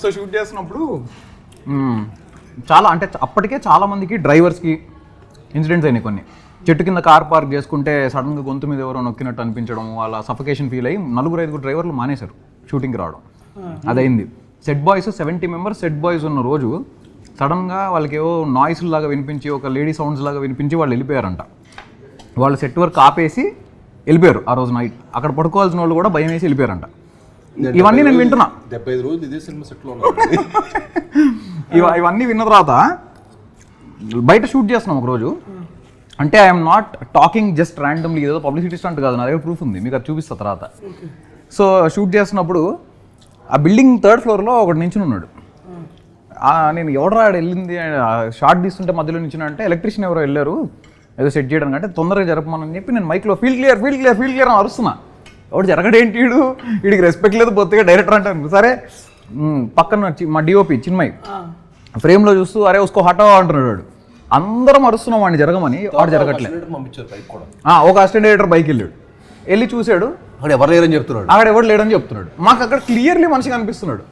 So shoot చేస్తున్నప్పుడు చాలా అంటే అప్పటికే చాలా మందికి డ్రైవర్స్కి ఇన్సిడెంట్స్ అయినాయి కొన్ని. చెట్టు కింద కార్ పార్క్ చేసుకుంటే సడన్గా గొంతు మీద ఎవరో నొక్కినట్టు అనిపించడం, వాళ్ళ సఫకేషన్ ఫీల్ అయ్యి 4-5 డ్రైవర్లు మానేశారు షూటింగ్కి రావడం. అదైంది. Set boys 70 members set boys ఉన్న రోజు సడన్గా వాళ్ళకి ఏవో నాయిస్ లాగా వినిపించి, ఒక లేడీ సౌండ్స్ లాగా వినిపించి వాళ్ళు వెళ్ళిపోయారంట. వాళ్ళు సెట్ వర్క్ ఆపేసి వెళ్ళిపోయారు ఆ రోజు నైట్. అక్కడ పడుకోవాల్సిన వాళ్ళు కూడా భయం వేసి వెళ్ళిపోయారంట. ఇవన్నీ నేను వింటున్నా. 75 రోజులు ఇదే సినిమా సెట్లో ఇవన్నీ విన్న తర్వాత బయట షూట్ చేస్తున్నాం ఒకరోజు. అంటే I'm not talking just randomly, ఏదో పబ్లిసిటీ స్టంట్ కాదు, నా దగ్గర ప్రూఫ్ ఉంది, మీకు అది చూపిస్తా తర్వాత. సో షూట్ చేస్తున్నప్పుడు ఆ బిల్డింగ్ 3rd ఫ్లోర్లో ఒకటి నించుని ఉన్నాడు. నేను ఎవడరా వెళ్ళింది షార్ట్ తీస్తుంటే మధ్యలో నించున్నా అంటే ఎలక్ట్రీషియన్ ఎవరో వెళ్ళారు ఏదో సెట్ చేయడానికి, అంటే తొందరగా జరపమని చెప్పి నేను మైక్లో ఫీల్డ్ క్లియర్ అని అరుస్తున్నా. ఎవడు జరగడేంటి, వీడికి రెస్పెక్ట్ లేదు బొత్తిగా డైరెక్టర్ అంటాను. సరే పక్కన మా డిఓపి చిన్మయ్ ఫ్రేమ్లో చూస్తూ అరే ఉసుకో హటో అంటున్నాడు వాడు. అందరం అరుస్తున్నాం వాడిని జరగమని, వాడు జరగట్లేదు. ఒక అసిస్టెంట్ డైరెక్టర్ బైక్ వెళ్ళి చూశాడు, అక్కడ ఎవరు లేరని చెప్తున్నాడు, అక్కడ ఎవరు లేడని చెప్తున్నాడు. మాకు అక్కడ క్లియర్లీ మనిషి కనిపిస్తున్నాడు.